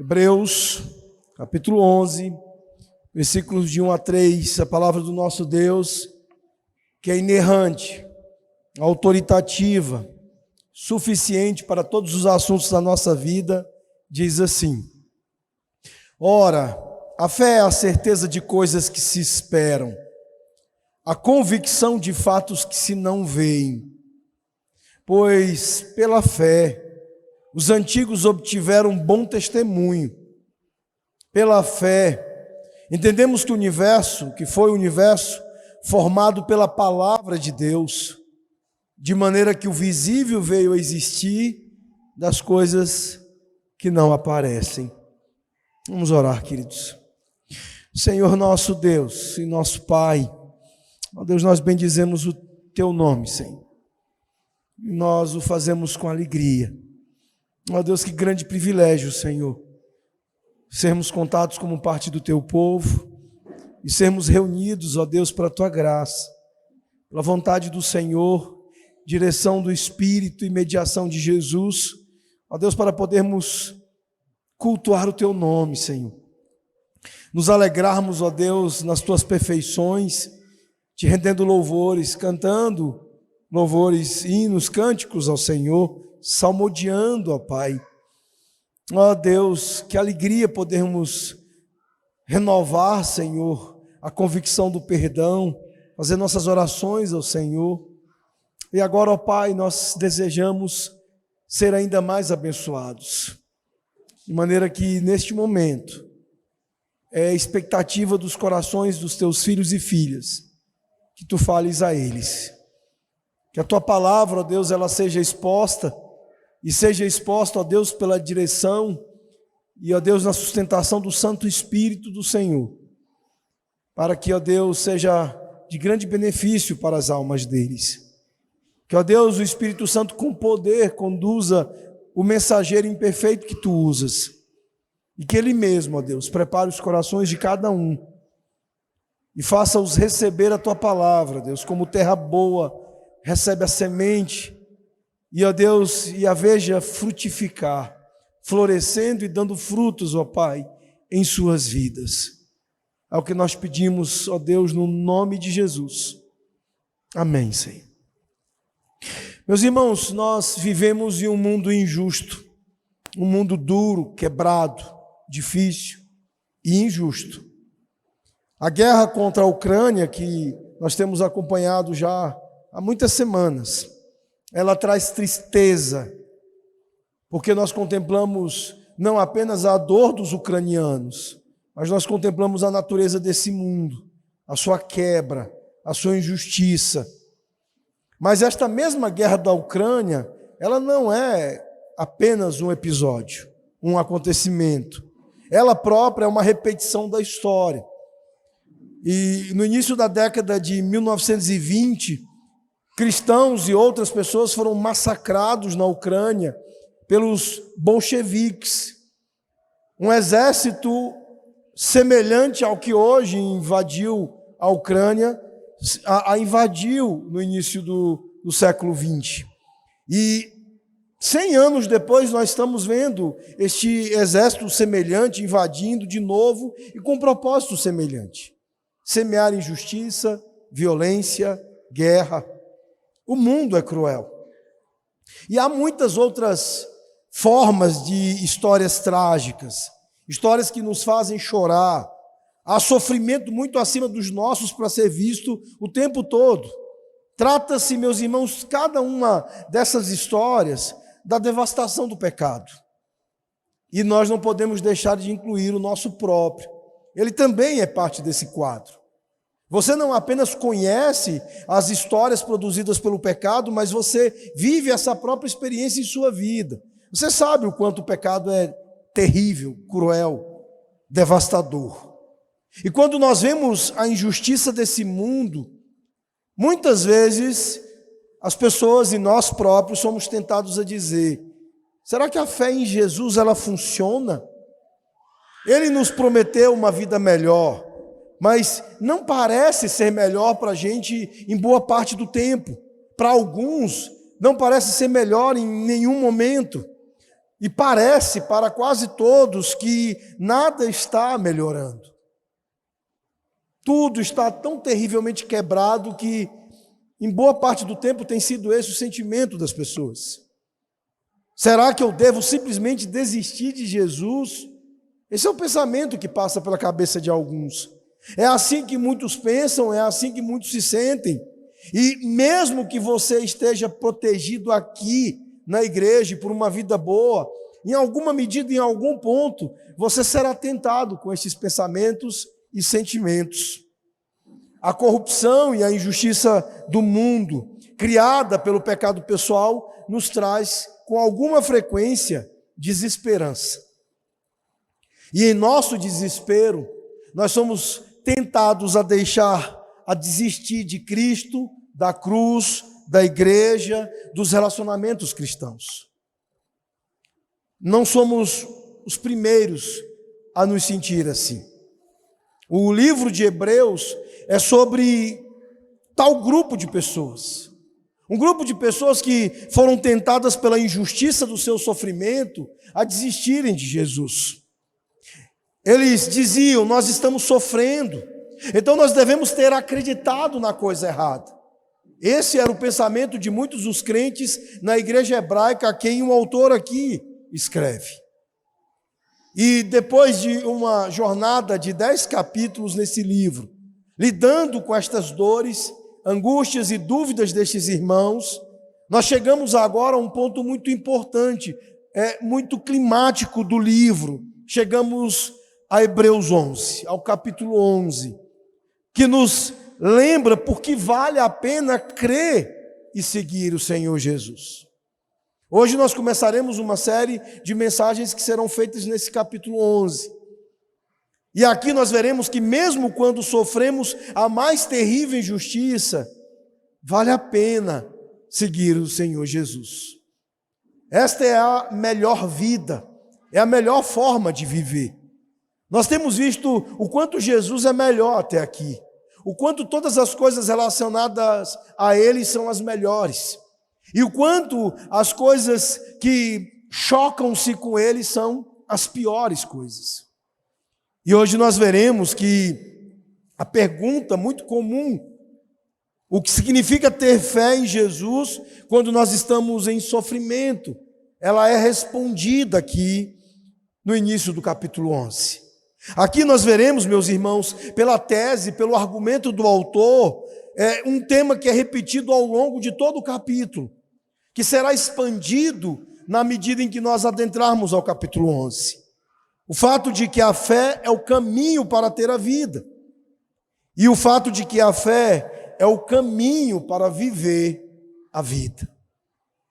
Hebreus, capítulo 11, versículos de 1 a 3, a palavra do nosso Deus, que é inerrante, autoritativa, suficiente para todos os assuntos da nossa vida, diz assim: Ora, a fé é a certeza de coisas que se esperam, a convicção de fatos que se não veem. Pois, pela fé, os antigos obtiveram um bom testemunho. Pela fé, entendemos que o universo, que foi o universo formado pela palavra de Deus, de maneira que o visível veio a existir das coisas que não aparecem. Vamos orar, queridos. Senhor nosso Deus e nosso Pai, ó Deus, nós bendizemos o Teu nome, Senhor. Nós o fazemos com alegria. Ó Deus, que grande privilégio, Senhor, sermos contados como parte do Teu povo e sermos reunidos, ó Deus, para a Tua graça, pela vontade do Senhor, direção do Espírito e mediação de Jesus, ó Deus, para podermos cultuar o Teu nome, Senhor. Nos alegrarmos, ó Deus, nas Tuas perfeições, Te rendendo louvores, cantando louvores, hinos, cânticos ao Senhor, salmodiando, ó Pai. Ó Deus, que alegria podermos renovar, Senhor, a convicção do perdão, fazer nossas orações ao Senhor. E agora, ó Pai, nós desejamos ser ainda mais abençoados, de maneira que neste momento é a expectativa dos corações dos Teus filhos e filhas, que Tu fales a eles. Que a Tua palavra, ó Deus, ela seja exposta, e seja exposta, ó Deus, pela direção e, ó Deus, na sustentação do Santo Espírito do Senhor, para que, ó Deus, seja de grande benefício para as almas deles. Que, ó Deus, o Espírito Santo com poder conduza o mensageiro imperfeito que Tu usas, e que Ele mesmo, ó Deus, prepare os corações de cada um e faça-os receber a Tua palavra, Deus, como terra boa recebe a semente, e, ó Deus, e a veja frutificar, florescendo e dando frutos, ó Pai, em suas vidas. É o que nós pedimos, ó Deus, no nome de Jesus. Amém, Senhor. Meus irmãos, nós vivemos em um mundo injusto, um mundo duro, quebrado, difícil e injusto. A guerra contra a Ucrânia, que nós temos acompanhado já há muitas semanas, ela traz tristeza, porque nós contemplamos não apenas a dor dos ucranianos, mas nós contemplamos a natureza desse mundo, a sua quebra, a sua injustiça. Mas esta mesma guerra da Ucrânia, ela não é apenas um episódio, um acontecimento. Ela própria é uma repetição da história. E no início da década de 1920, cristãos e outras pessoas foram massacrados na Ucrânia pelos bolcheviques, um exército semelhante ao que hoje invadiu a Ucrânia, a invadiu no início do século XX. E 100 anos depois nós estamos vendo este exército semelhante invadindo de novo e com um propósito semelhante: semear injustiça, violência, guerra. O mundo é cruel. E há muitas outras formas de histórias trágicas, histórias que nos fazem chorar. Há sofrimento muito acima dos nossos para ser visto o tempo todo. Trata-se, meus irmãos, cada uma dessas histórias da devastação do pecado. E nós não podemos deixar de incluir o nosso próprio. Ele também é parte desse quadro. Você não apenas conhece as histórias produzidas pelo pecado, mas você vive essa própria experiência em sua vida. Você sabe o quanto o pecado é terrível, cruel, devastador. E quando nós vemos a injustiça desse mundo, muitas vezes as pessoas e nós próprios somos tentados a dizer: será que a fé em Jesus ela funciona? Ele nos prometeu uma vida melhor, mas não parece ser melhor para a gente em boa parte do tempo. Para alguns, não parece ser melhor em nenhum momento. E parece para quase todos que nada está melhorando. Tudo está tão terrivelmente quebrado que, em boa parte do tempo, tem sido esse o sentimento das pessoas. Será que eu devo simplesmente desistir de Jesus? Esse é o pensamento que passa pela cabeça de alguns. É assim que muitos pensam, é assim que muitos se sentem. E mesmo que você esteja protegido aqui na igreja por uma vida boa, em alguma medida, em algum ponto, você será tentado com esses pensamentos e sentimentos. A corrupção e a injustiça do mundo, criada pelo pecado pessoal, nos traz com alguma frequência desesperança. E em nosso desespero, nós somos tentados a desistir de Cristo, da cruz, da igreja, dos relacionamentos cristãos. Não somos os primeiros a nos sentir assim. O livro de Hebreus é sobre tal grupo de pessoas. Um grupo de pessoas que foram tentadas pela injustiça do seu sofrimento a desistirem de Jesus. Eles diziam: nós estamos sofrendo, então nós devemos ter acreditado na coisa errada. Esse era o pensamento de muitos dos crentes na igreja hebraica, a quem o autor aqui escreve. E depois de uma jornada de 10 capítulos nesse livro, lidando com estas dores, angústias e dúvidas destes irmãos, nós chegamos agora a um ponto muito importante, muito climático do livro. Chegamos a Hebreus 11, ao capítulo 11, que nos lembra por que vale a pena crer e seguir o Senhor Jesus. Hoje nós começaremos uma série de mensagens que serão feitas nesse capítulo 11. E aqui nós veremos que mesmo quando sofremos a mais terrível injustiça, vale a pena seguir o Senhor Jesus. Esta é a melhor vida, é a melhor forma de viver. Nós temos visto o quanto Jesus é melhor até aqui, o quanto todas as coisas relacionadas a Ele são as melhores, e o quanto as coisas que chocam-se com Ele são as piores coisas. E hoje nós veremos que a pergunta muito comum, o que significa ter fé em Jesus quando nós estamos em sofrimento, ela é respondida aqui no início do capítulo 11. Aqui nós veremos, meus irmãos, pela tese, pelo argumento do autor, um tema que é repetido ao longo de todo o capítulo, que será expandido na medida em que nós adentrarmos ao capítulo 11. O fato de que a fé é o caminho para ter a vida. E o fato de que a fé é o caminho para viver a vida.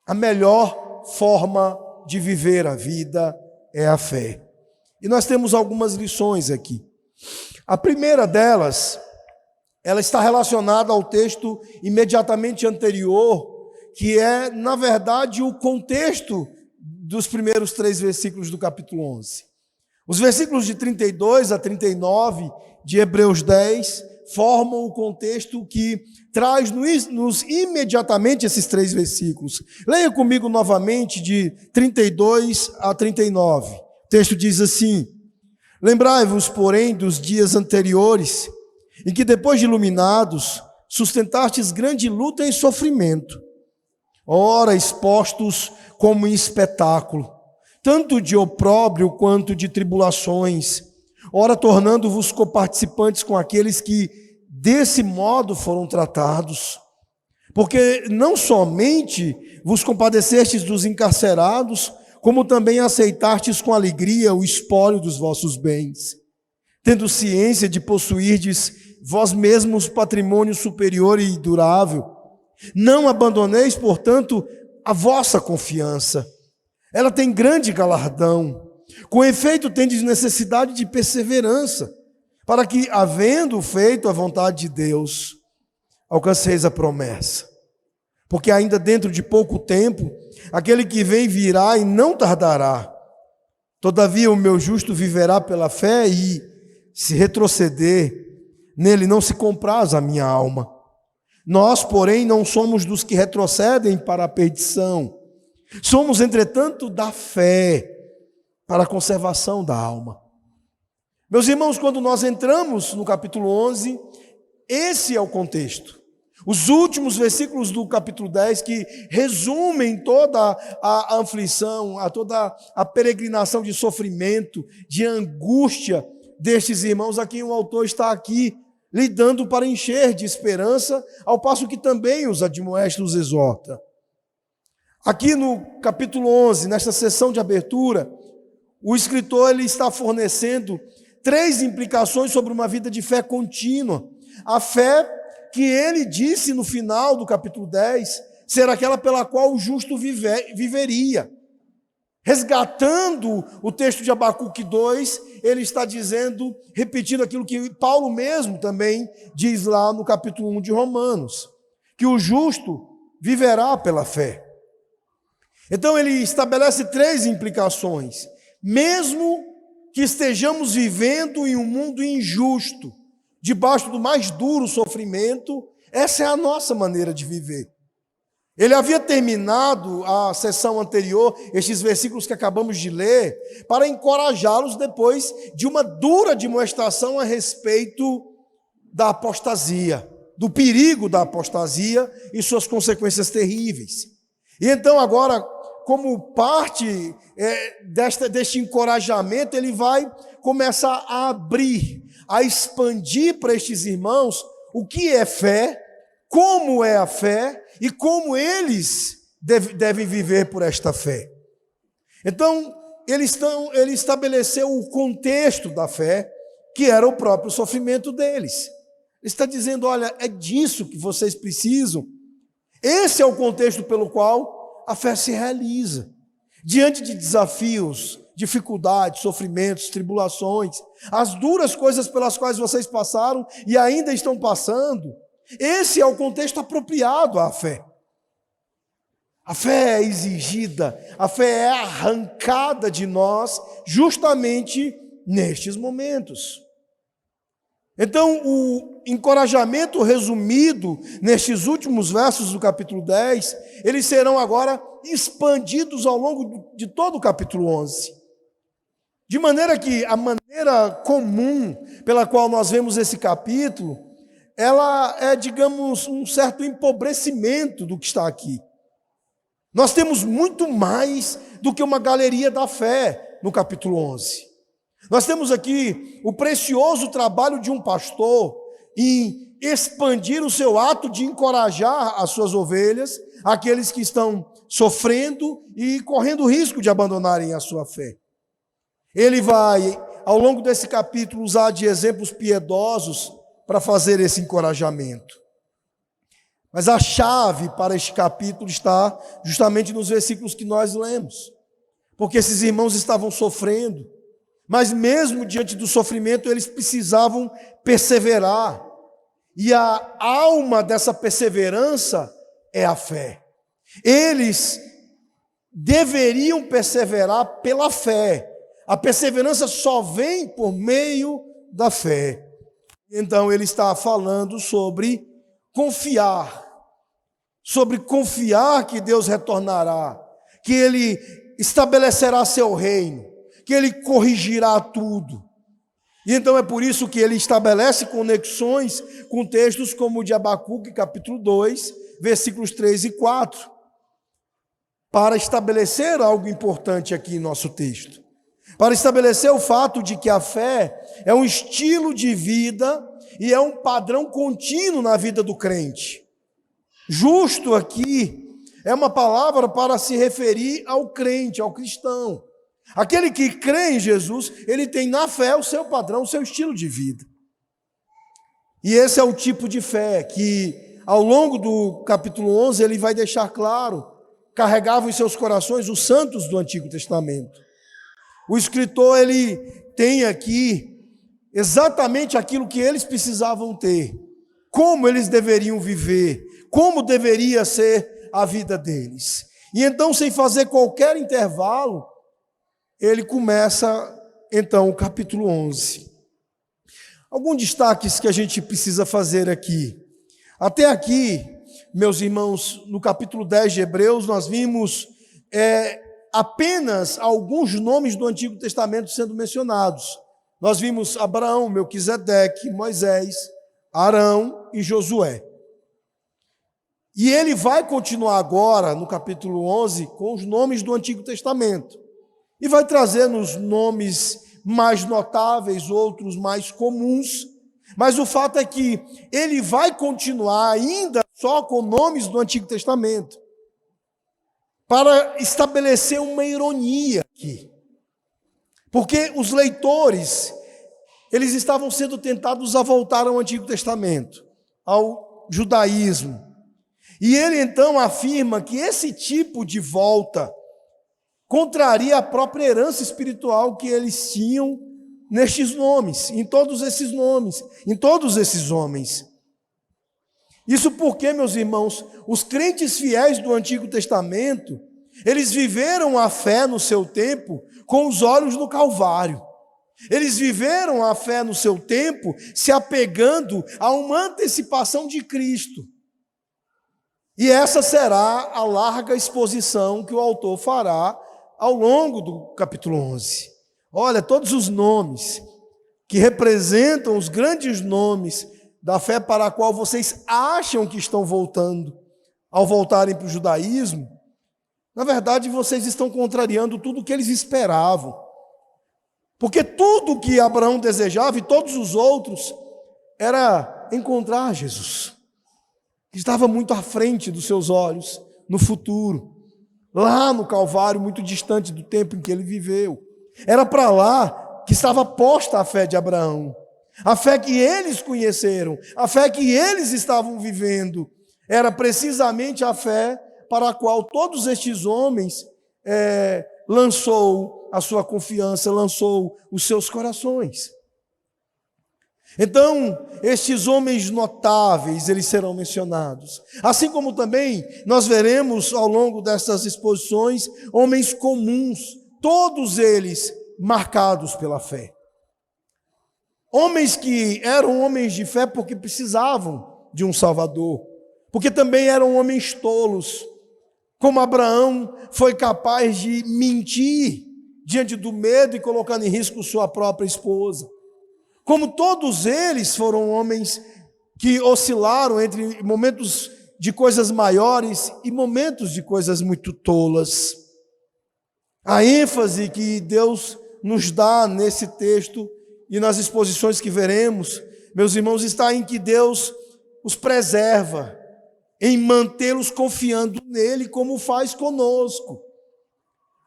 A melhor forma de viver a vida é a fé. E nós temos algumas lições aqui. A primeira delas, ela está relacionada ao texto imediatamente anterior, que é, na verdade, o contexto dos primeiros 3 versículos do capítulo 11. Os versículos de 32 a 39 de Hebreus 10 formam o contexto que traz-nos imediatamente esses 3 versículos. Leia comigo novamente de 32 a 39. O texto diz assim: lembrai-vos, porém, dos dias anteriores, em que, depois de iluminados, sustentastes grande luta e sofrimento, ora expostos como em espetáculo, tanto de opróbrio quanto de tribulações, ora tornando-vos coparticipantes com aqueles que desse modo foram tratados. Porque não somente vos compadecestes dos encarcerados, como também aceitastes com alegria o espólio dos vossos bens, tendo ciência de possuirdes vós mesmos patrimônio superior e durável. Não abandoneis, portanto, a vossa confiança. Ela tem grande galardão. Com efeito, tendes necessidade de perseverança, para que, havendo feito a vontade de Deus, alcanceis a promessa. Porque ainda dentro de pouco tempo, aquele que vem virá e não tardará. Todavia o meu justo viverá pela fé e, se retroceder, nele não se compraz a minha alma. Nós, porém, não somos dos que retrocedem para a perdição, Somos, entretanto, da fé para a conservação da alma. Meus irmãos, quando nós entramos no capítulo 11, esse é o contexto. Os últimos versículos do capítulo 10 que resumem toda a aflição, toda a peregrinação de sofrimento, de angústia destes irmãos a quem o autor está aqui lidando para encher de esperança, ao passo que também os admoesta, os exorta. Aqui no capítulo 11, nesta sessão de abertura, o escritor ele está fornecendo 3 implicações sobre uma vida de fé contínua. A fé que ele disse no final do capítulo 10 ser aquela pela qual o justo viveria. Resgatando o texto de Abacuque 2, ele está dizendo, repetindo aquilo que Paulo mesmo também diz lá no capítulo 1 de Romanos, que o justo viverá pela fé. Então ele estabelece 3 implicações. Mesmo que estejamos vivendo em um mundo injusto, debaixo do mais duro sofrimento, essa é a nossa maneira de viver. Ele havia terminado a sessão anterior, estes versículos que acabamos de ler, para encorajá-los depois de uma dura demonstração a respeito da apostasia, do perigo da apostasia e suas consequências terríveis. E então agora, como parte deste encorajamento, ele vai começar a abrir, a expandir para estes irmãos o que é fé, como é a fé e como eles devem viver por esta fé. Então, ele estabeleceu o contexto da fé, que era o próprio sofrimento deles. Ele está dizendo, olha, é disso que vocês precisam. Esse é o contexto pelo qual a fé se realiza. Diante de desafios, dificuldades, sofrimentos, tribulações, as duras coisas pelas quais vocês passaram e ainda estão passando, esse é o contexto apropriado à fé. A fé é exigida, a fé é arrancada de nós justamente nestes momentos. Então, o encorajamento resumido nestes últimos versos do capítulo 10, eles serão agora expandidos ao longo de todo o capítulo 11. De maneira que a maneira comum pela qual nós vemos esse capítulo, ela é, digamos, um certo empobrecimento do que está aqui. Nós temos muito mais do que uma galeria da fé no capítulo 11. Nós temos aqui o precioso trabalho de um pastor em expandir o seu ato de encorajar as suas ovelhas, aqueles que estão sofrendo e correndo o risco de abandonarem a sua fé. Ele vai, ao longo desse capítulo, usar de exemplos piedosos para fazer esse encorajamento. Mas a chave para este capítulo está justamente nos versículos que nós lemos. Porque esses irmãos estavam sofrendo, mas mesmo diante do sofrimento, eles precisavam perseverar. E a alma dessa perseverança é a fé. Eles deveriam perseverar pela fé. A perseverança só vem por meio da fé. Então ele está falando sobre confiar que Deus retornará, que Ele estabelecerá seu reino, que Ele corrigirá tudo. E então é por isso que ele estabelece conexões com textos como o de Abacuque, capítulo 2, versículos 3 e 4, para estabelecer algo importante aqui em nosso texto. Para estabelecer o fato de que a fé é um estilo de vida e é um padrão contínuo na vida do crente. Justo aqui é uma palavra para se referir ao crente, ao cristão. Aquele que crê em Jesus, ele tem na fé o seu padrão, o seu estilo de vida. E esse é o tipo de fé que, ao longo do capítulo 11, ele vai deixar claro, carregavam em seus corações os santos do Antigo Testamento. O escritor, ele tem aqui exatamente aquilo que eles precisavam ter, como eles deveriam viver, como deveria ser a vida deles. E então, sem fazer qualquer intervalo, ele começa, então, o capítulo 11. Alguns destaques que a gente precisa fazer aqui. Até aqui, meus irmãos, no capítulo 10 de Hebreus, nós vimos apenas alguns nomes do Antigo Testamento sendo mencionados. Nós vimos Abraão, Melquisedeque, Moisés, Arão e Josué. E ele vai continuar agora, no capítulo 11, com os nomes do Antigo Testamento. E vai trazer nos nomes mais notáveis, outros mais comuns. Mas o fato é que ele vai continuar ainda só com nomes do Antigo Testamento, para estabelecer uma ironia aqui. Porque os leitores, eles estavam sendo tentados a voltar ao Antigo Testamento, ao judaísmo. E ele então afirma que esse tipo de volta contraria a própria herança espiritual que eles tinham nestes nomes, em todos esses nomes, em todos esses homens. Isso porque, meus irmãos, os crentes fiéis do Antigo Testamento, eles viveram a fé no seu tempo com os olhos no Calvário. Eles viveram a fé no seu tempo se apegando a uma antecipação de Cristo. E essa será a larga exposição que o autor fará ao longo do capítulo 11. Olha, todos os nomes que representam os grandes nomes da fé para a qual vocês acham que estão voltando, ao voltarem para o judaísmo, na verdade vocês estão contrariando tudo o que eles esperavam. Porque tudo que Abraão desejava e todos os outros era encontrar Jesus, que estava muito à frente dos seus olhos, no futuro, lá no Calvário, muito distante do tempo em que ele viveu. Era para lá que estava posta a fé de Abraão, a fé que eles conheceram, a fé que eles estavam vivendo, era precisamente a fé para a qual todos estes homens lançou a sua confiança, lançou os seus corações. Então, estes homens notáveis, eles serão mencionados. Assim como também nós veremos ao longo dessas exposições, homens comuns, todos eles marcados pela fé. Homens que eram homens de fé porque precisavam de um Salvador, porque também eram homens tolos, como Abraão foi capaz de mentir diante do medo e colocando em risco sua própria esposa. Como todos eles foram homens que oscilaram entre momentos de coisas maiores e momentos de coisas muito tolas. A ênfase que Deus nos dá nesse texto e nas exposições que veremos, meus irmãos, está em que Deus os preserva, em mantê-los confiando nele como faz conosco.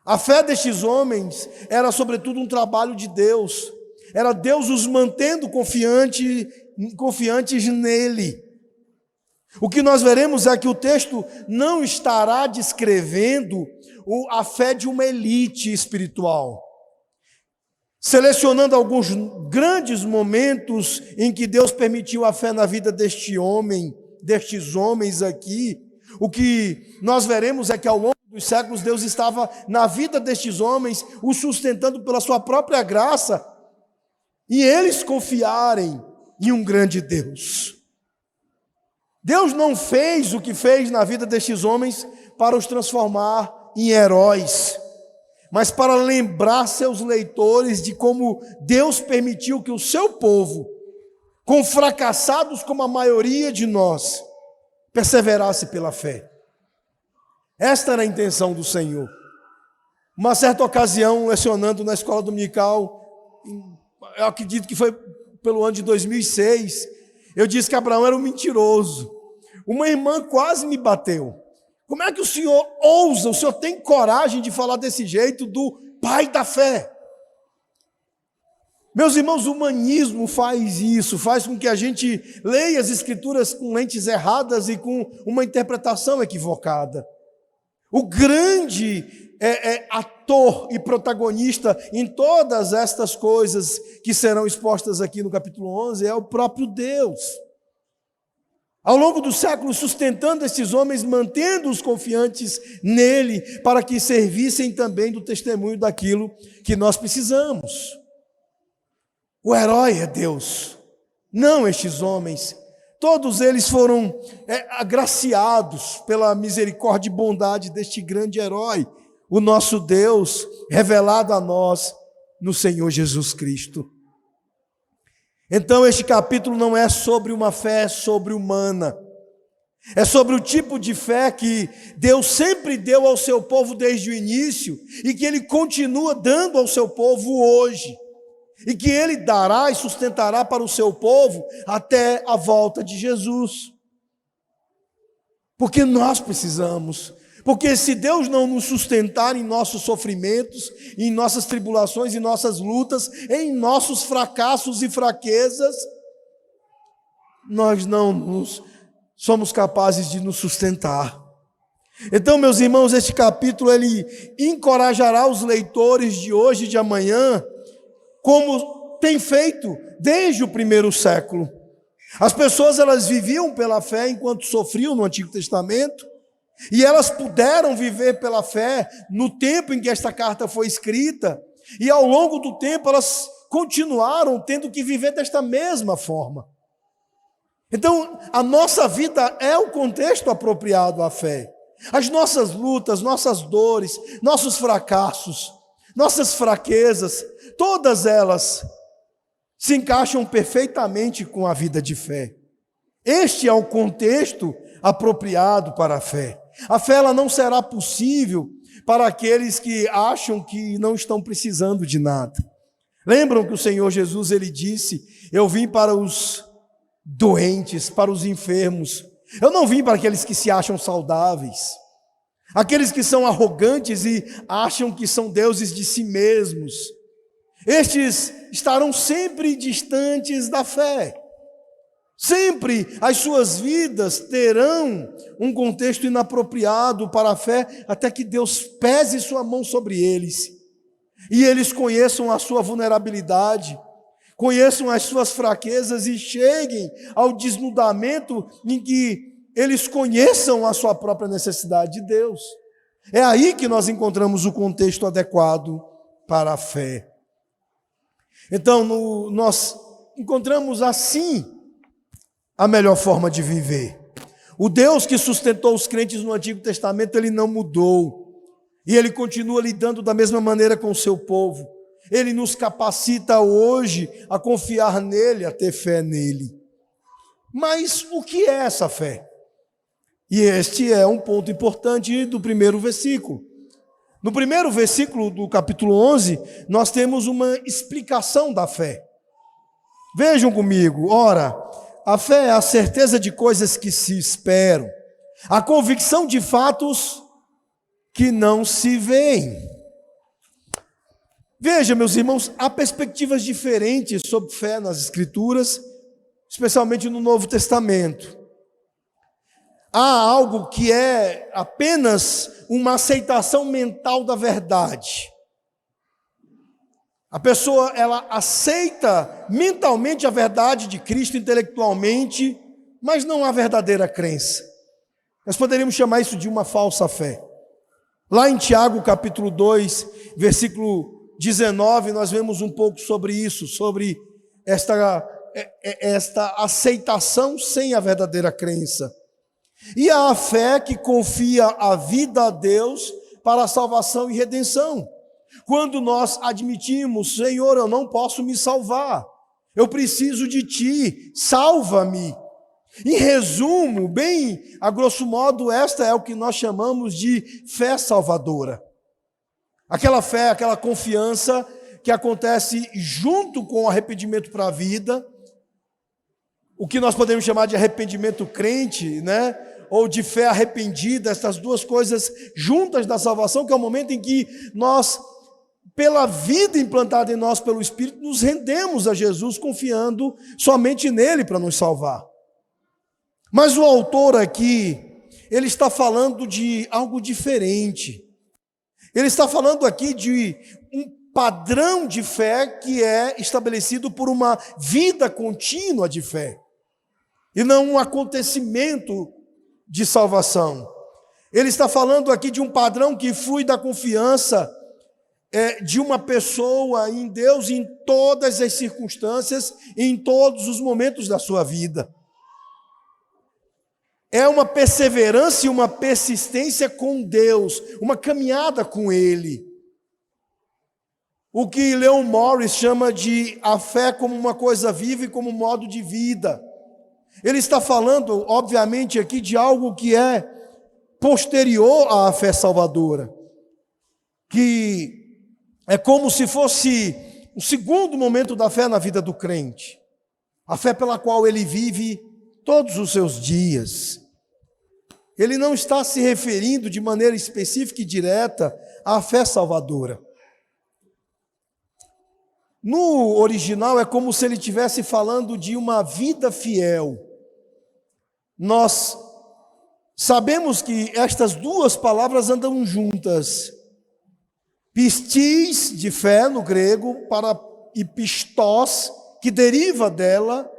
A fé destes homens era sobretudo um trabalho de Deus. Era Deus os mantendo confiantes nele. O que nós veremos é que o texto não estará descrevendo a fé de uma elite espiritual, selecionando alguns grandes momentos em que Deus permitiu a fé na vida destes homens aqui. O que nós veremos é que ao longo dos séculos Deus estava na vida destes homens, os sustentando pela sua própria graça, e eles confiarem em um grande Deus. Deus não fez o que fez na vida destes homens para os transformar em heróis, mas para lembrar seus leitores de como Deus permitiu que o seu povo, com fracassados como a maioria de nós, perseverasse pela fé. Esta era a intenção do Senhor. Uma certa ocasião, lecionando na escola dominical, eu acredito que foi pelo ano de 2006, eu disse que Abraão era um mentiroso. Uma irmã quase me bateu. Como é que o senhor ousa, o senhor tem coragem de falar desse jeito do pai da fé? Meus irmãos, o humanismo faz isso, faz com que a gente leia as escrituras com lentes erradas e com uma interpretação equivocada. O grande ator e protagonista em todas estas coisas que serão expostas aqui no capítulo 11 é o próprio Deus. Ao longo dos séculos, sustentando esses homens, mantendo-os confiantes nele, para que servissem também do testemunho daquilo que nós precisamos. O herói é Deus, não estes homens. Todos eles foram agraciados pela misericórdia e bondade deste grande herói, o nosso Deus revelado a nós no Senhor Jesus Cristo. Então este capítulo não é sobre uma fé sobre-humana, é sobre o tipo de fé que Deus sempre deu ao seu povo desde o início e que Ele continua dando ao seu povo hoje, e que Ele dará e sustentará para o seu povo até a volta de Jesus. Porque nós precisamos. Porque se Deus não nos sustentar em nossos sofrimentos, em nossas tribulações, em nossas lutas, em nossos fracassos e fraquezas, nós não somos capazes de nos sustentar. Então, meus irmãos, este capítulo ele encorajará os leitores de hoje e de amanhã, como tem feito desde o primeiro século. As pessoas elas viviam pela fé enquanto sofriam no Antigo Testamento, e elas puderam viver pela fé no tempo em que esta carta foi escrita, e ao longo do tempo elas continuaram tendo que viver desta mesma forma. Então, a nossa vida é o contexto apropriado à fé. As nossas lutas, nossas dores, nossos fracassos, nossas fraquezas, todas elas se encaixam perfeitamente com a vida de fé. Este é o contexto apropriado para a fé. A fé ela não será possível para aqueles que acham que não estão precisando de nada. Lembram que o Senhor Jesus ele disse: eu vim para os doentes, para os enfermos. Eu não vim para aqueles que se acham saudáveis, aqueles que são arrogantes e acham que são deuses de si mesmos. Estes estarão sempre distantes da fé. Sempre as suas vidas terão um contexto inapropriado para a fé, até que Deus pese sua mão sobre eles, e eles conheçam a sua vulnerabilidade, conheçam as suas fraquezas e cheguem ao desnudamento em que eles conheçam a sua própria necessidade de Deus. É aí que nós encontramos o contexto adequado para a fé. Então, nós encontramos assim a melhor forma de viver. O Deus que sustentou os crentes no Antigo Testamento, ele não mudou. E ele continua lidando da mesma maneira com o seu povo. Ele nos capacita hoje a confiar nele, a ter fé nele. Mas o que é essa fé? E este é um ponto importante do primeiro versículo. No primeiro versículo do capítulo 11, nós temos uma explicação da fé. Vejam comigo, ora, a fé é a certeza de coisas que se esperam, a convicção de fatos que não se veem. Veja, meus irmãos, há perspectivas diferentes sobre fé nas Escrituras, especialmente no Novo Testamento. Há algo que é apenas uma aceitação mental da verdade. A pessoa, ela aceita mentalmente a verdade de Cristo, intelectualmente, mas não a verdadeira crença. Nós poderíamos chamar isso de uma falsa fé. Lá em Tiago, capítulo 2, versículo 19, nós vemos um pouco sobre isso, sobre esta aceitação sem a verdadeira crença. E a fé que confia a vida a Deus para a salvação e redenção. Quando nós admitimos, Senhor, eu não posso me salvar, eu preciso de Ti, salva-me. Em resumo, bem a grosso modo, esta é o que nós chamamos de fé salvadora. Aquela fé, aquela confiança que acontece junto com o arrependimento para a vida, o que nós podemos chamar de arrependimento crente, né? Ou de fé arrependida, essas duas coisas juntas da salvação, que é o momento em que nós, pela vida implantada em nós pelo Espírito, nos rendemos a Jesus, confiando somente nele para nos salvar. Mas o autor aqui, ele está falando de algo diferente. Ele está falando aqui de um padrão de fé que é estabelecido por uma vida contínua de fé, e não um acontecimento de salvação. Ele está falando aqui de um padrão que flui da confiança de uma pessoa em Deus em todas as circunstâncias, em todos os momentos da sua vida. é uma perseverança e uma persistência com Deus, uma caminhada com Ele. O que Leon Morris chama de a fé como uma coisa viva e como modo de vida. Ele está falando, obviamente, aqui de algo que é posterior à fé salvadora, que é como se fosse o segundo momento da fé na vida do crente, a fé pela qual ele vive todos os seus dias. Ele não está se referindo de maneira específica e direta à fé salvadora. No original é como se ele estivesse falando de uma vida fiel. Nós sabemos que estas duas palavras andam juntas. Pistis, de fé no grego, e pistos, que deriva dela,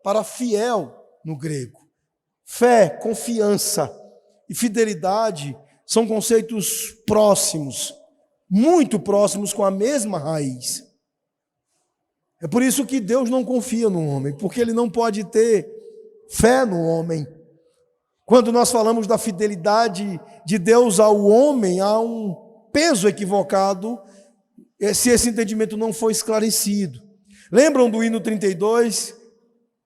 para fiel no grego. Fé, confiança e fidelidade são conceitos próximos, muito próximos, com a mesma raiz. É por isso que Deus não confia no homem, porque ele não pode ter fé no homem. Quando nós falamos da fidelidade de Deus ao homem, há um peso equivocado se esse entendimento não for esclarecido. Lembram do hino 32,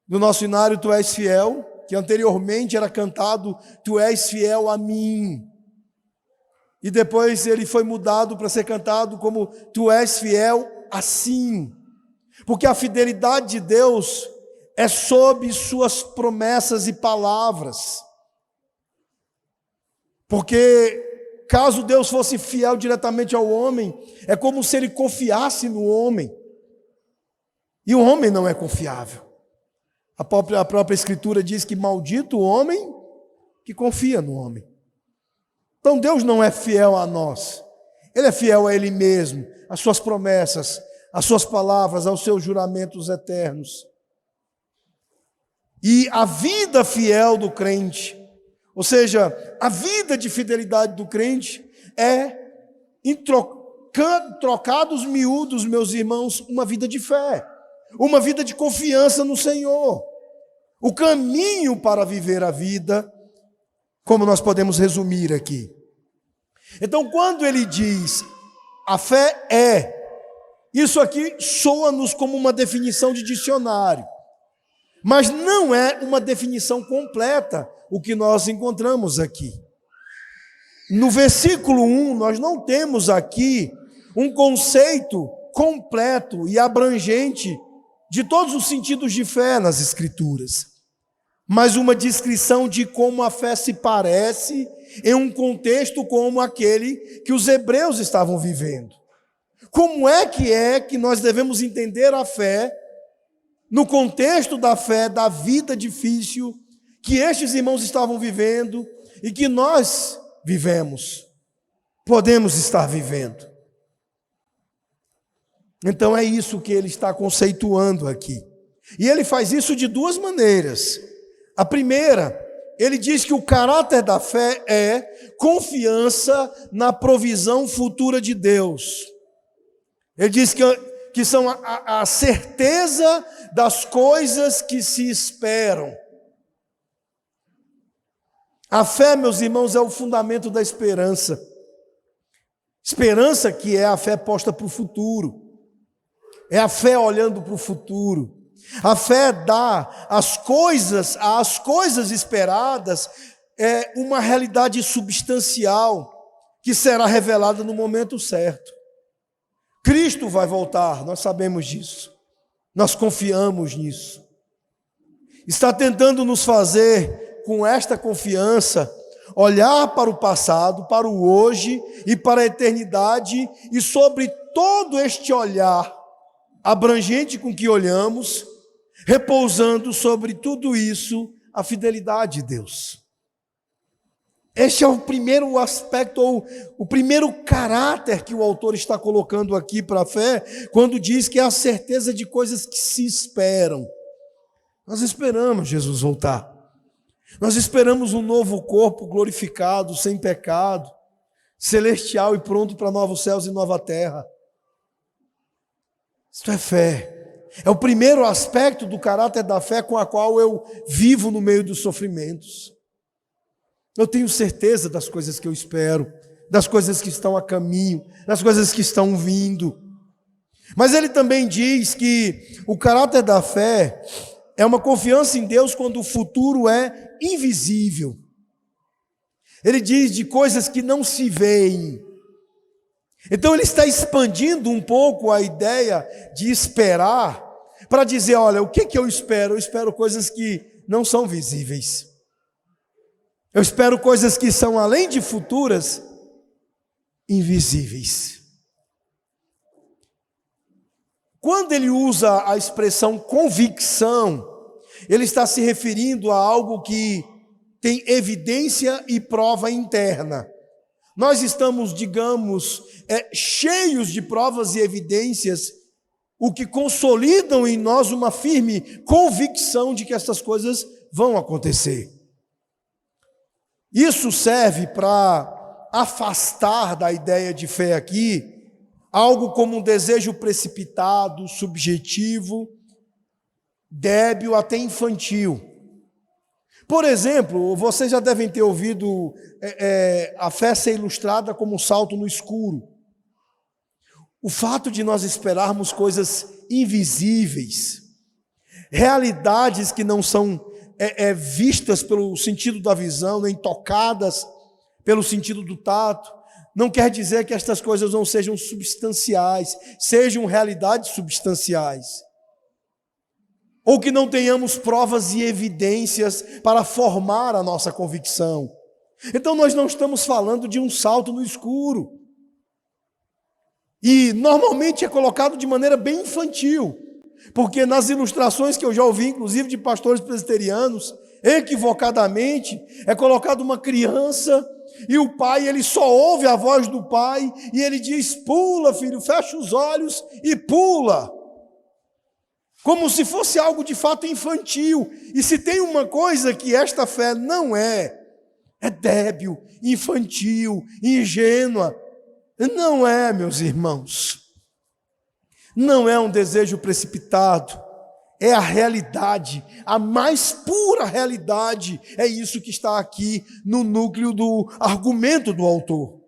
do nosso hinário Tu És Fiel, que anteriormente era cantado Tu És Fiel a mim. E depois ele foi mudado para ser cantado como Tu És Fiel assim. Porque a fidelidade de Deus é sob suas promessas e palavras. Porque caso Deus fosse fiel diretamente ao homem, é como se ele confiasse no homem. E o homem não é confiável. A própria Escritura diz que maldito o homem que confia no homem. Então Deus não é fiel a nós. Ele é fiel a Ele mesmo, às suas promessas, às suas palavras, aos seus juramentos eternos. E a vida fiel do crente, ou seja, a vida de fidelidade do crente é, em trocados miúdos, meus irmãos, uma vida de fé, uma vida de confiança no Senhor. O caminho para viver a vida, como nós podemos resumir aqui. Então, quando ele diz, a fé é, isso aqui soa-nos como uma definição de dicionário, mas não é uma definição completa o que nós encontramos aqui. No versículo 1, nós não temos aqui um conceito completo e abrangente de todos os sentidos de fé nas Escrituras, mas uma descrição de como a fé se parece em um contexto como aquele que os hebreus estavam vivendo. Como é que nós devemos entender a fé no contexto da fé, da vida difícil que estes irmãos estavam vivendo e que nós vivemos, podemos estar vivendo. Então é isso que ele está conceituando aqui. E ele faz isso de duas maneiras. A primeira, ele diz que o caráter da fé é confiança na provisão futura de Deus. Ele diz que são a certeza das coisas que se esperam. A fé, meus irmãos, é o fundamento da esperança. Esperança que é a fé posta para o futuro. É a fé olhando para o futuro. A fé dá às coisas esperadas uma realidade substancial que será revelada no momento certo. Cristo vai voltar, nós sabemos disso. Nós confiamos nisso. Está tentando nos fazer, com esta confiança, olhar para o passado, para o hoje e para a eternidade, e sobre todo este olhar abrangente com que olhamos, repousando sobre tudo isso a fidelidade de Deus. Este é o primeiro aspecto, ou o primeiro caráter que o autor está colocando aqui para a fé, quando diz que é a certeza de coisas que se esperam. Nós esperamos Jesus voltar. Nós esperamos um novo corpo glorificado, sem pecado, celestial e pronto para novos céus e nova terra. Isto é fé. É o primeiro aspecto do caráter da fé com a qual eu vivo no meio dos sofrimentos. Eu tenho certeza das coisas que eu espero, das coisas que estão a caminho, das coisas que estão vindo. Mas ele também diz que o caráter da fé é uma confiança em Deus quando o futuro é invisível. Ele diz de coisas que não se veem. Então ele está expandindo um pouco a ideia de esperar, para dizer, olha, o que eu espero? Eu espero coisas que não são visíveis. Eu espero coisas que são, além de futuras, invisíveis. Quando ele usa a expressão convicção, ele está se referindo a algo que tem evidência e prova interna. Nós estamos, digamos, cheios de provas e evidências, o que consolidam em nós uma firme convicção de que essas coisas vão acontecer. Isso serve para afastar da ideia de fé aqui algo como um desejo precipitado, subjetivo, débil, até infantil. Por exemplo, vocês já devem ter ouvido a fé ser ilustrada como um salto no escuro. O fato de nós esperarmos coisas invisíveis, realidades que não são vistas pelo sentido da visão, nem tocadas pelo sentido do tato, não quer dizer que estas coisas não sejam substanciais, sejam realidades substanciais. Ou que não tenhamos provas e evidências para formar a nossa convicção. Então nós não estamos falando de um salto no escuro. E normalmente é colocado de maneira bem infantil, porque nas ilustrações que eu já ouvi, inclusive de pastores presbiterianos, equivocadamente, é colocado uma criança e o pai, ele só ouve a voz do pai e ele diz, pula filho, fecha os olhos e pula. Como se fosse algo de fato infantil. E se tem uma coisa que esta fé não é débil, infantil, ingênua. Não é, meus irmãos. Não é um desejo precipitado. É a realidade, a mais pura realidade. É isso que está aqui no núcleo do argumento do autor.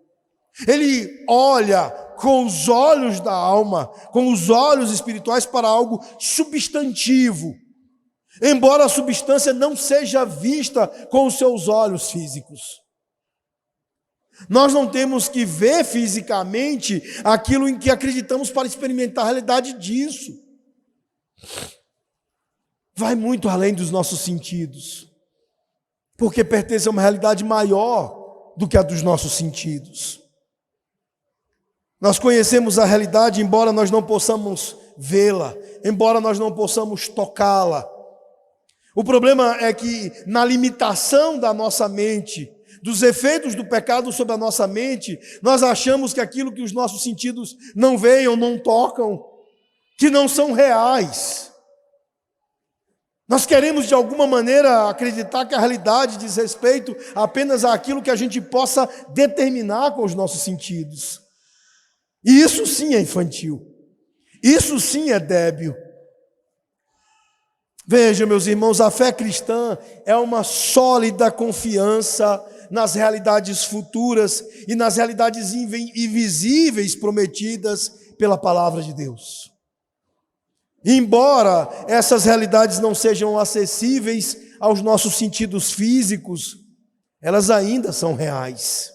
Ele olha com os olhos da alma, com os olhos espirituais para algo substantivo, embora a substância não seja vista com os seus olhos físicos. Nós não temos que ver fisicamente aquilo em que acreditamos para experimentar a realidade disso. Vai muito além dos nossos sentidos, porque pertence a uma realidade maior do que a dos nossos sentidos. Nós conhecemos a realidade, embora nós não possamos vê-la, embora nós não possamos tocá-la. O problema é que na limitação da nossa mente, dos efeitos do pecado sobre a nossa mente, nós achamos que aquilo que os nossos sentidos não veem ou não tocam, que não são reais. Nós queremos de alguma maneira acreditar que a realidade diz respeito apenas àquilo que a gente possa determinar com os nossos sentidos. E isso sim é infantil, isso sim é débil. Veja, meus irmãos, a fé cristã é uma sólida confiança nas realidades futuras e nas realidades invisíveis prometidas pela palavra de Deus. Embora essas realidades não sejam acessíveis aos nossos sentidos físicos, elas ainda são reais.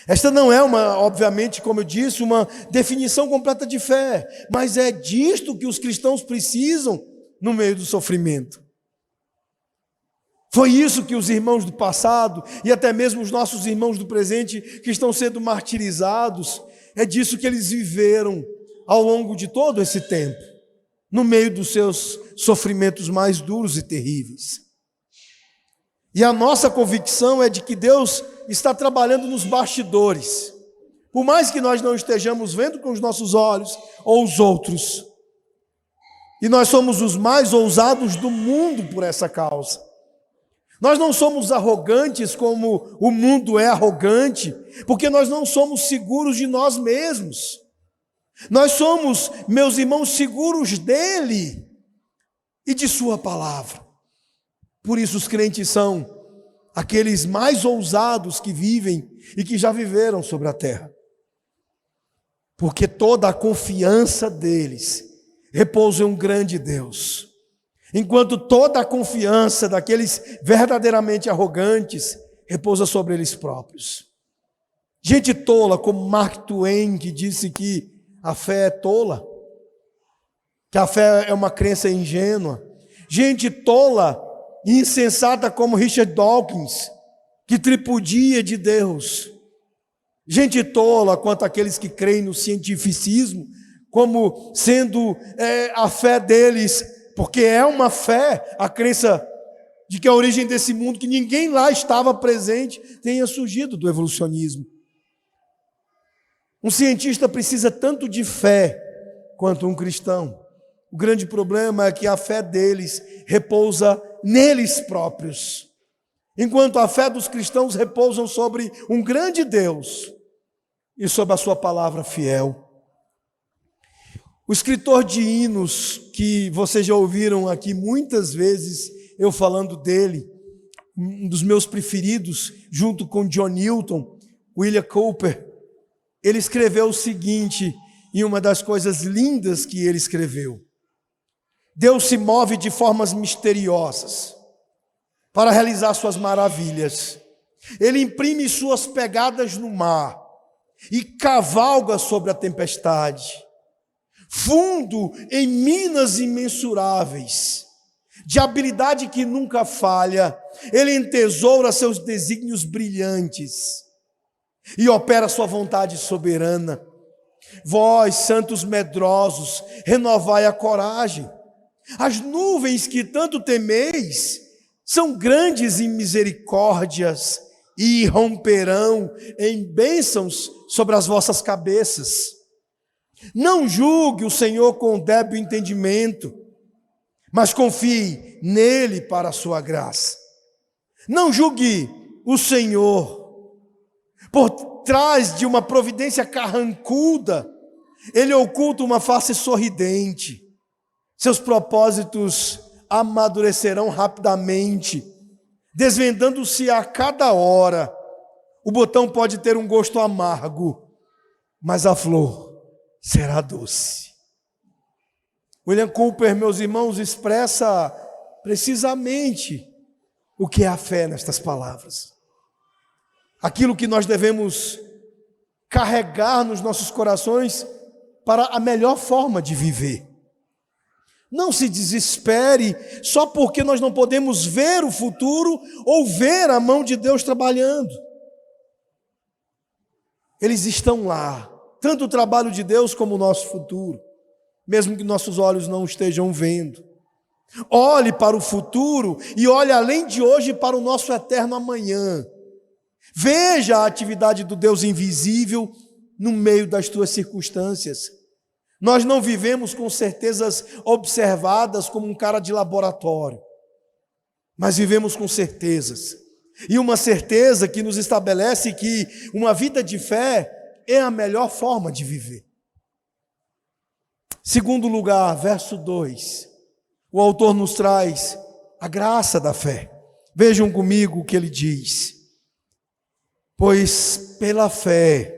Esta não é obviamente, como eu disse, uma definição completa de fé, mas é disto que os cristãos precisam no meio do sofrimento. Foi isso que os irmãos do passado e até mesmo os nossos irmãos do presente que estão sendo martirizados, é disso que eles viveram ao longo de todo esse tempo, no meio dos seus sofrimentos mais duros e terríveis. E a nossa convicção é de que Deus está trabalhando nos bastidores. Por mais que nós não estejamos vendo com os nossos olhos ou os outros. E nós somos os mais ousados do mundo por essa causa. Nós não somos arrogantes como o mundo é arrogante, porque nós não somos seguros de nós mesmos. Nós somos, meus irmãos, seguros dele e de sua palavra. Por isso os crentes são aqueles mais ousados que vivem e que já viveram sobre a terra. Porque toda a confiança deles repousa em um grande Deus. Enquanto toda a confiança daqueles verdadeiramente arrogantes repousa sobre eles próprios. Gente tola, como Mark Twain, que disse que a fé é tola, que a fé é uma crença ingênua. Gente tola e insensata como Richard Dawkins, que tripudia de Deus. Gente tola quanto aqueles que creem no cientificismo, como sendo a fé deles, porque é uma fé, a crença de que a origem desse mundo, que ninguém lá estava presente, tenha surgido do evolucionismo. Um cientista precisa tanto de fé quanto um cristão. O grande problema é que a fé deles repousa neles próprios, enquanto a fé dos cristãos repousa sobre um grande Deus e sobre a sua palavra fiel. O escritor de hinos, que vocês já ouviram aqui muitas vezes eu falando dele, um dos meus preferidos, junto com John Newton, William Cowper, ele escreveu o seguinte, em uma das coisas lindas que ele escreveu: Deus se move de formas misteriosas para realizar suas maravilhas. Ele imprime suas pegadas no mar e cavalga sobre a tempestade. Fundo em minas imensuráveis, de habilidade que nunca falha, ele entesoura seus desígnios brilhantes e opera sua vontade soberana. Vós, santos medrosos, renovai a coragem. As nuvens que tanto temeis são grandes em misericórdias e romperão em bênçãos sobre as vossas cabeças. Não julgue o Senhor com débil entendimento, mas confie nele para a sua graça. Não julgue o Senhor por trás de uma providência carrancuda. Ele oculta uma face sorridente. Seus propósitos amadurecerão rapidamente, desvendando-se a cada hora. O botão pode ter um gosto amargo, mas a flor será doce. William Cowper, meus irmãos, expressa precisamente o que é a fé nestas palavras. Aquilo que nós devemos carregar nos nossos corações para a melhor forma de viver. Não se desespere só porque nós não podemos ver o futuro ou ver a mão de Deus trabalhando. Eles estão lá, tanto o trabalho de Deus como o nosso futuro, mesmo que nossos olhos não estejam vendo. Olhe para o futuro e olhe além de hoje para o nosso eterno amanhã. Veja a atividade do Deus invisível no meio das tuas circunstâncias. Nós não vivemos com certezas observadas como um cara de laboratório, mas vivemos com certezas. E uma certeza que nos estabelece que uma vida de fé é a melhor forma de viver. Segundo lugar, verso 2, o autor nos traz a graça da fé. Vejam comigo o que ele diz. Pois pela fé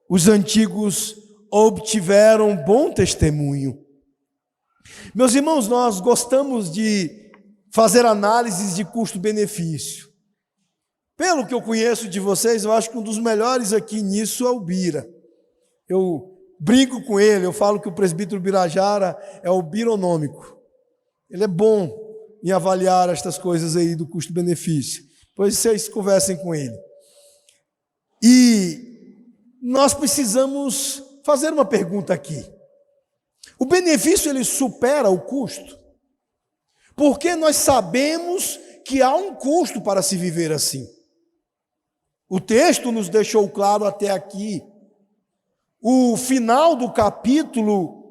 os antigos obtiveram bom testemunho. Meus irmãos, nós gostamos de fazer análises de custo-benefício. Pelo que eu conheço de vocês, eu acho que um dos melhores aqui nisso é o Bira. Eu brinco com ele, eu falo que o presbítero Birajara é o bironômico. Ele é bom em avaliar estas coisas aí do custo-benefício. Depois vocês conversem com ele. E nós precisamos fazer uma pergunta aqui. O benefício, ele supera o custo? Porque nós sabemos que há um custo para se viver assim. O texto nos deixou claro até aqui. O final do capítulo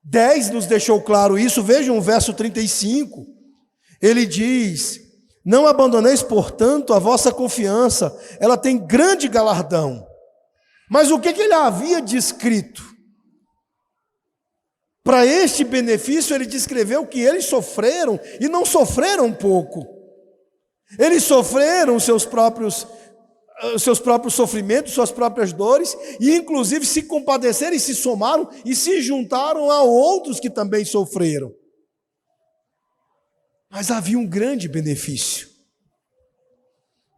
10 nos deixou claro isso. Vejam o verso 35. Ele diz: não abandoneis, portanto, a vossa confiança, ela tem grande galardão. Mas o que ele havia descrito? Para este benefício, ele descreveu que eles sofreram, e não sofreram pouco. Eles sofreram seus próprios sofrimentos, suas próprias dores, e inclusive se compadeceram e se somaram e se juntaram a outros que também sofreram. Mas havia um grande benefício.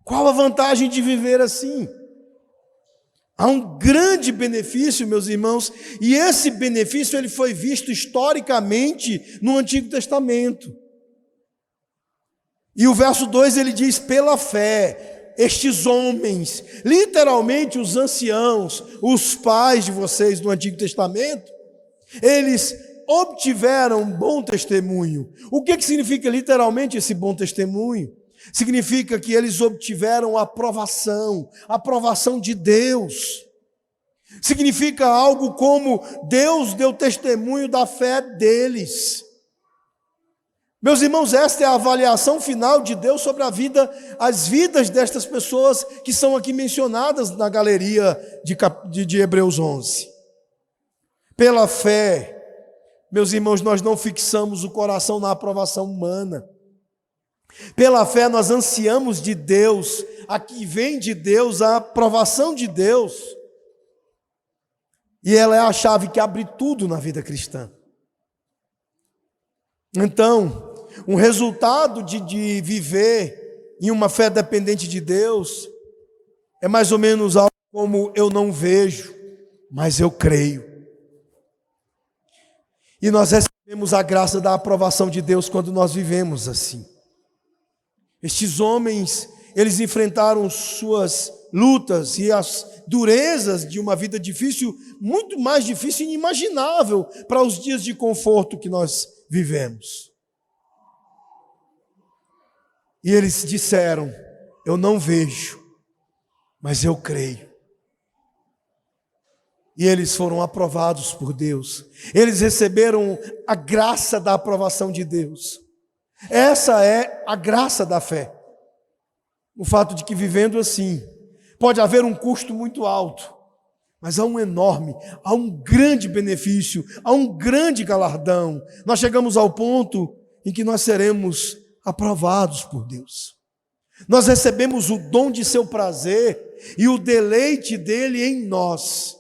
Qual a vantagem de viver assim? Há um grande benefício, meus irmãos, e esse benefício ele foi visto historicamente no Antigo Testamento. E o verso 2 ele diz: pela fé, estes homens, literalmente os anciãos, os pais de vocês do Antigo Testamento, eles obtiveram bom testemunho. O que significa literalmente esse bom testemunho? Significa que eles obtiveram a aprovação de Deus. Significa algo como Deus deu testemunho da fé deles. Meus irmãos, esta é a avaliação final de Deus sobre as vidas destas pessoas que são aqui mencionadas na galeria de Hebreus 11. Pela fé, meus irmãos, nós não fixamos o coração na aprovação humana. Pela fé nós ansiamos de Deus, aqui vem de Deus a aprovação de Deus. E ela é a chave que abre tudo na vida cristã. Então, um resultado de viver em uma fé dependente de Deus é mais ou menos algo como: eu não vejo, mas eu creio. E nós recebemos a graça da aprovação de Deus quando nós vivemos assim. Estes homens, eles enfrentaram suas lutas e as durezas de uma vida difícil, muito mais difícil e inimaginável para os dias de conforto que nós vivemos. E eles disseram: eu não vejo, mas eu creio. E eles foram aprovados por Deus. Eles receberam a graça da aprovação de Deus. Essa é a graça da fé. O fato de que vivendo assim, pode haver um custo muito alto, mas há um grande benefício, há um grande galardão. Nós chegamos ao ponto em que nós seremos aprovados por Deus. Nós recebemos o dom de seu prazer e o deleite dele em nós.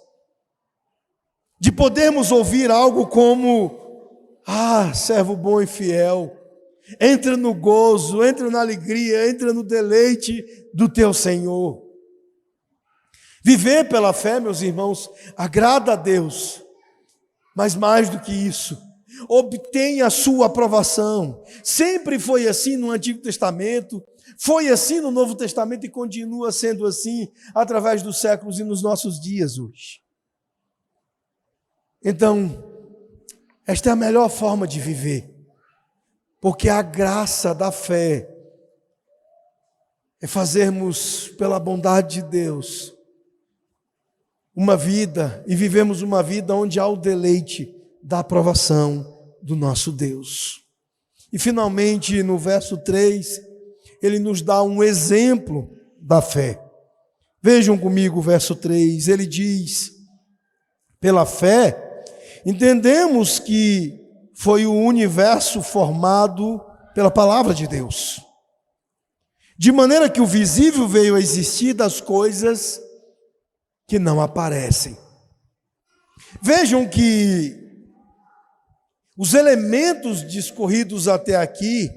De podermos ouvir algo como: servo bom e fiel, entra no gozo, entra na alegria, entra no deleite do teu Senhor. Viver pela fé, meus irmãos, agrada a Deus, mas mais do que isso, obtém a sua aprovação. Sempre foi assim no Antigo Testamento, foi assim no Novo Testamento e continua sendo assim através dos séculos e nos nossos dias hoje. Então, esta é a melhor forma de viver, porque a graça da fé é fazermos pela bondade de Deus uma vida e vivemos uma vida onde há o deleite da aprovação do nosso Deus. E finalmente, no verso 3, ele nos dá um exemplo da fé. Vejam comigo o verso 3, ele diz: pela fé, entendemos que foi o universo formado pela palavra de Deus, de maneira que o visível veio a existir das coisas que não aparecem. Vejam que os elementos discorridos até aqui,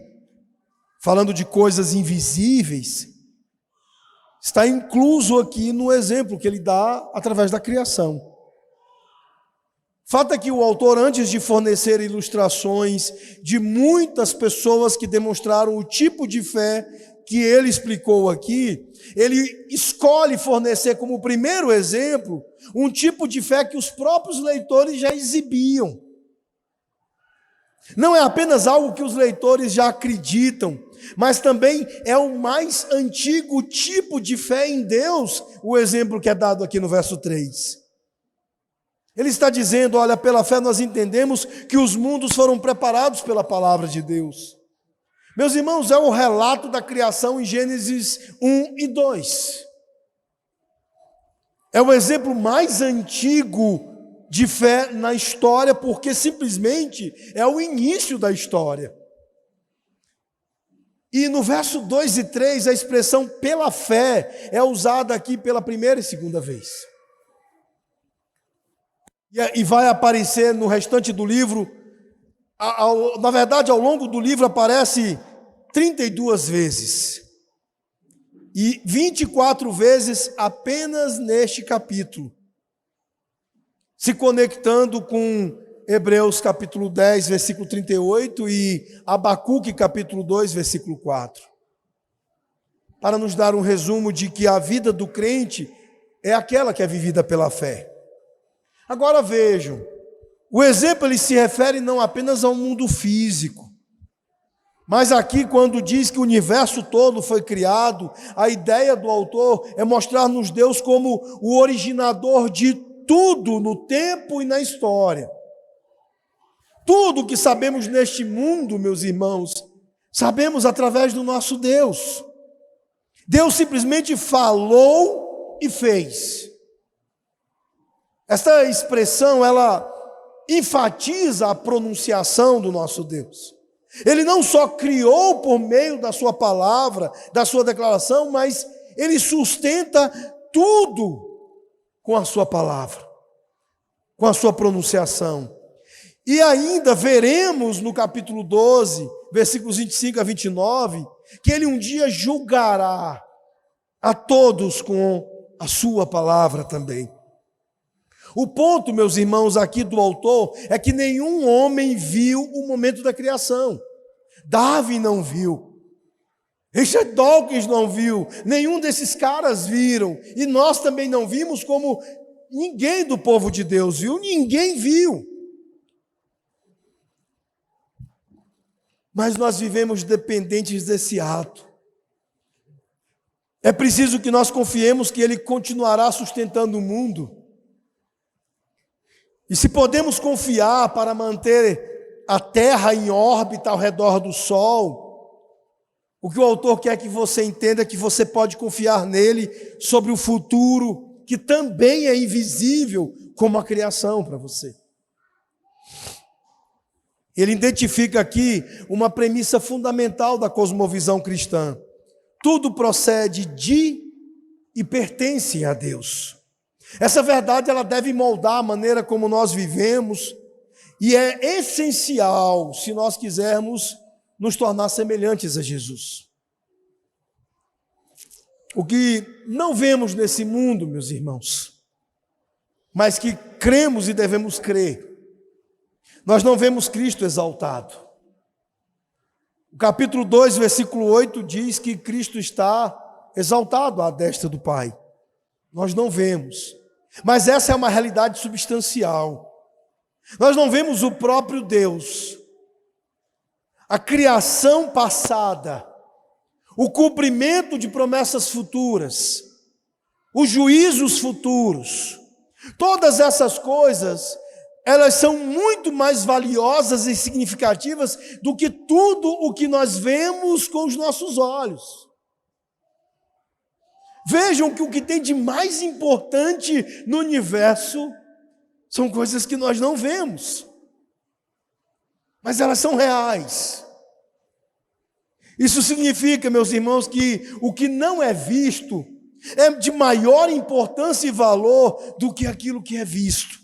falando de coisas invisíveis, está incluso aqui no exemplo que ele dá através da criação. Fato é que o autor, antes de fornecer ilustrações de muitas pessoas que demonstraram o tipo de fé que ele explicou aqui, ele escolhe fornecer como primeiro exemplo um tipo de fé que os próprios leitores já exibiam. Não é apenas algo que os leitores já acreditam, mas também é o mais antigo tipo de fé em Deus, o exemplo que é dado aqui no verso 3. Ele está dizendo: olha, pela fé nós entendemos que os mundos foram preparados pela palavra de Deus. Meus irmãos, é o relato da criação em Gênesis 1 e 2. É o exemplo mais antigo de fé na história, porque simplesmente é o início da história. E no verso 2 e 3, a expressão pela fé é usada aqui pela primeira e segunda vez. E vai aparecer no restante do livro, na verdade, ao longo do livro aparece 32 vezes. E 24 vezes apenas neste capítulo, se conectando com Hebreus capítulo 10, versículo 38 e Abacuque capítulo 2, versículo 4. Para nos dar um resumo de que a vida do crente é aquela que é vivida pela fé. Agora vejam, o exemplo ele se refere não apenas ao mundo físico, mas aqui quando diz que o universo todo foi criado, a ideia do autor é mostrar-nos Deus como o originador de tudo no tempo e na história. Tudo que sabemos neste mundo, meus irmãos, sabemos através do nosso Deus. Deus simplesmente falou e fez. Esta expressão, ela enfatiza a pronunciação do nosso Deus. Ele não só criou por meio da sua palavra, da sua declaração, mas ele sustenta tudo com a sua palavra, com a sua pronunciação. E ainda veremos no capítulo 12, versículos 25 a 29, que ele um dia julgará a todos com a sua palavra também. O ponto, meus irmãos, aqui do autor, é que nenhum homem viu o momento da criação. Darwin não viu. Richard Dawkins não viu. Nenhum desses caras viram. E nós também não vimos, como ninguém do povo de Deus viu. Ninguém viu. Mas nós vivemos dependentes desse ato. É preciso que nós confiemos que Ele continuará sustentando o mundo. E se podemos confiar para manter a Terra em órbita ao redor do Sol, o que o autor quer que você entenda é que você pode confiar nele sobre o futuro, que também é invisível como a criação para você. Ele identifica aqui uma premissa fundamental da cosmovisão cristã. Tudo procede de e pertence a Deus. Essa verdade ela deve moldar a maneira como nós vivemos e é essencial se nós quisermos nos tornar semelhantes a Jesus. O que não vemos nesse mundo, meus irmãos, mas que cremos e devemos crer, nós não vemos Cristo exaltado. O capítulo 2, versículo 8 diz que Cristo está exaltado à destra do Pai. Nós não vemos. Mas essa é uma realidade substancial. Nós não vemos o próprio Deus, a criação passada, o cumprimento de promessas futuras, os juízos futuros. Todas essas coisas, elas são muito mais valiosas e significativas do que tudo o que nós vemos com os nossos olhos. Vejam que o que tem de mais importante no universo são coisas que nós não vemos, mas elas são reais. Isso significa, meus irmãos, que o que não é visto é de maior importância e valor do que aquilo que é visto.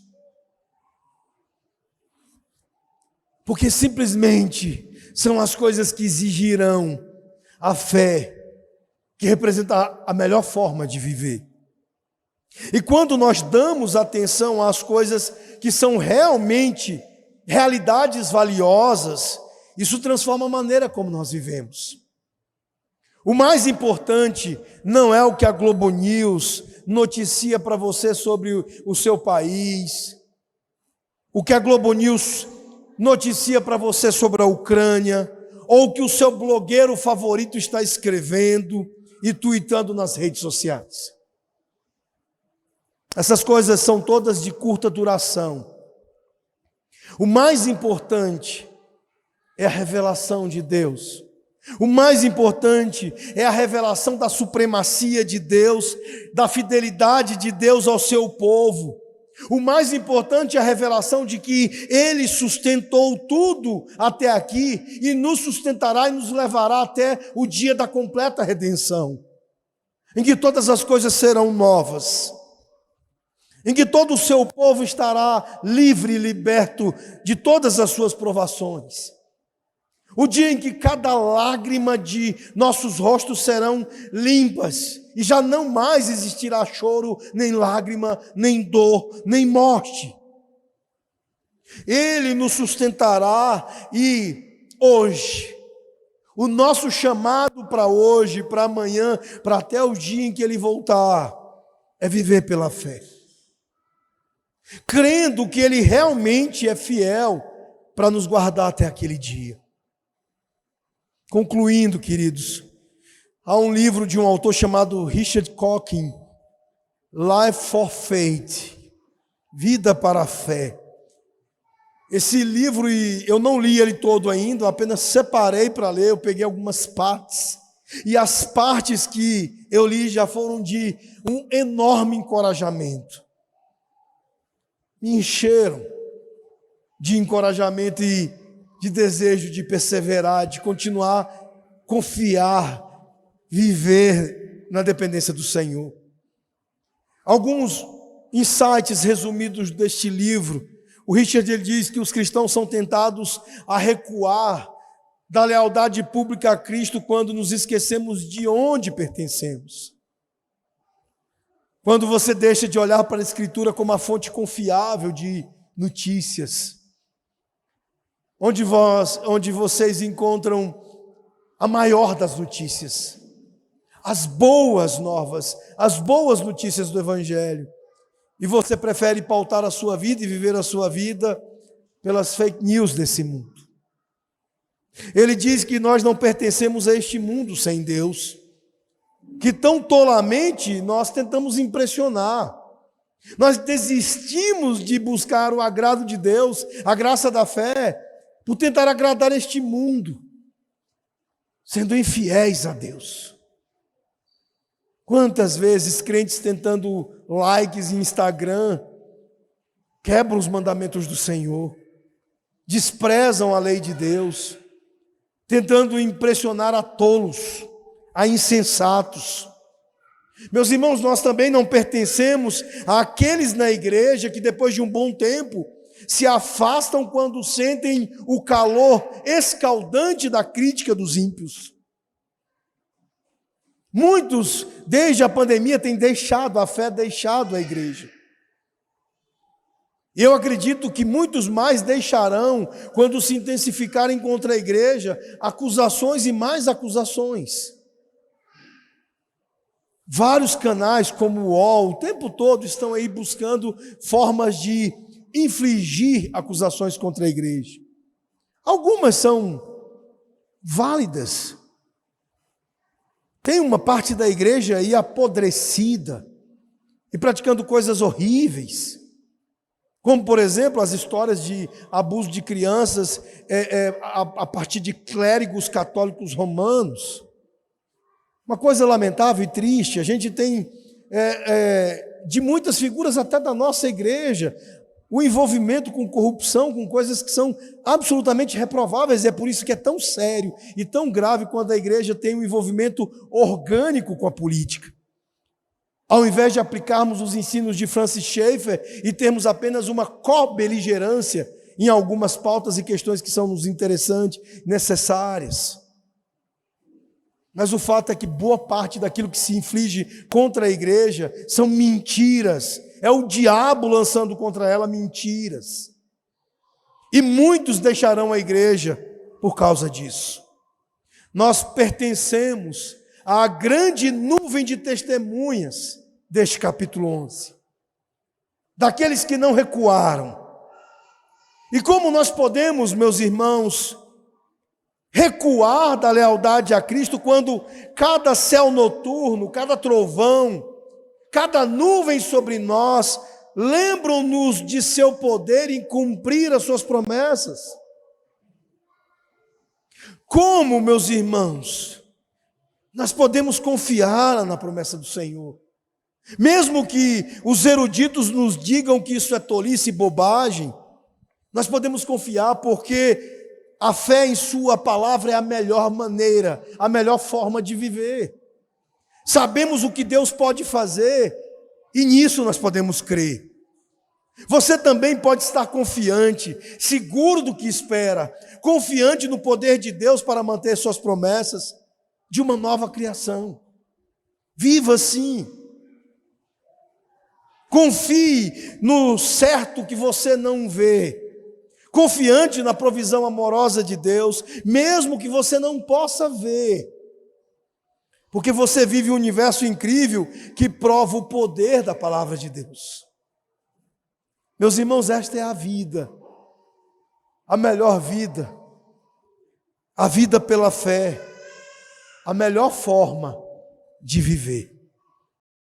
Porque simplesmente são as coisas que exigirão a fé, que representa a melhor forma de viver. E quando nós damos atenção às coisas que são realmente realidades valiosas, isso transforma a maneira como nós vivemos. O mais importante não é o que a Globo News noticia para você sobre o seu país, o que a Globo News noticia para você sobre a Ucrânia, ou o que o seu blogueiro favorito está escrevendo e tuitando nas redes sociais. Essas coisas são todas de curta duração. O mais importante é a revelação de Deus. O mais importante é a revelação da supremacia de Deus, da fidelidade de Deus ao seu povo. O mais importante é a revelação de que Ele sustentou tudo até aqui e nos sustentará e nos levará até o dia da completa redenção, em que todas as coisas serão novas, em que todo o seu povo estará livre e liberto de todas as suas provações. O dia em que cada lágrima de nossos rostos serão limpas e já não mais existirá choro, nem lágrima, nem dor, nem morte. Ele nos sustentará e hoje, o nosso chamado para hoje, para amanhã, para até o dia em que Ele voltar, é viver pela fé. Crendo que Ele realmente é fiel para nos guardar até aquele dia. Concluindo, queridos, há um livro de um autor chamado Richard Dawkins, Life for Faith, Vida para a Fé. Esse livro, eu não li ele todo ainda, eu apenas separei para ler, eu peguei algumas partes, e as partes que eu li já foram de um enorme encorajamento. Me encheram de encorajamento e de desejo de perseverar, de continuar, confiar, viver na dependência do Senhor. Alguns insights resumidos deste livro. O Richard ele diz que os cristãos são tentados a recuar da lealdade pública a Cristo quando nos esquecemos de onde pertencemos. Quando você deixa de olhar para a Escritura como a fonte confiável de notícias, onde vocês encontram a maior das notícias, as boas novas, as boas notícias do Evangelho, e você prefere pautar a sua vida e viver a sua vida pelas fake news desse mundo. Ele diz que nós não pertencemos a este mundo sem Deus, que tão tolamente nós tentamos impressionar. Nós desistimos de buscar o agrado de Deus, a graça da fé, por tentar agradar este mundo, sendo infiéis a Deus. Quantas vezes crentes tentando likes em Instagram quebram os mandamentos do Senhor, desprezam a lei de Deus, tentando impressionar a tolos, a insensatos. Meus irmãos, nós também não pertencemos àqueles na igreja que depois de um bom tempo se afastam quando sentem o calor escaldante da crítica dos ímpios. Muitos, desde a pandemia, têm deixado a fé, deixado a igreja. Eu acredito que muitos mais deixarão quando se intensificarem contra a igreja acusações e mais acusações. Vários canais como o UOL, o tempo todo estão aí buscando formas de infligir acusações contra a igreja. Algumas são válidas. Tem uma parte da igreja aí apodrecida e praticando coisas horríveis, como, por exemplo, as histórias de abuso de crianças a partir de clérigos católicos romanos. Uma coisa lamentável e triste. A gente tem, de muitas figuras até da nossa igreja, o envolvimento com corrupção, com coisas que são absolutamente reprováveis. É por isso que é tão sério e tão grave quando a igreja tem um envolvimento orgânico com a política. Ao invés de aplicarmos os ensinos de Francis Schaeffer e termos apenas uma co-beligerância em algumas pautas e questões que são nos interessantes, necessárias. Mas o fato é que boa parte daquilo que se inflige contra a igreja são mentiras. É o diabo lançando contra ela mentiras. E muitos deixarão a igreja por causa disso. Nós pertencemos à grande nuvem de testemunhas deste capítulo 11. Daqueles que não recuaram. E como nós podemos, meus irmãos, recuar da lealdade a Cristo quando cada céu noturno, cada trovão, cada nuvem sobre nós lembram-nos de seu poder em cumprir as suas promessas? Como, meus irmãos, nós podemos confiar na promessa do Senhor? Mesmo que os eruditos nos digam que isso é tolice e bobagem, nós podemos confiar, porque a fé em sua palavra é a melhor maneira, a melhor forma de viver. Sabemos o que Deus pode fazer e nisso nós podemos crer. Você também pode estar confiante, seguro do que espera, confiante no poder de Deus para manter suas promessas de uma nova criação. Viva assim. Confie no certo que você não vê. Confiante na provisão amorosa de Deus, mesmo que você não possa ver. Porque você vive um universo incrível que prova o poder da palavra de Deus. Meus irmãos, esta é a vida. A melhor vida. A vida pela fé. A melhor forma de viver.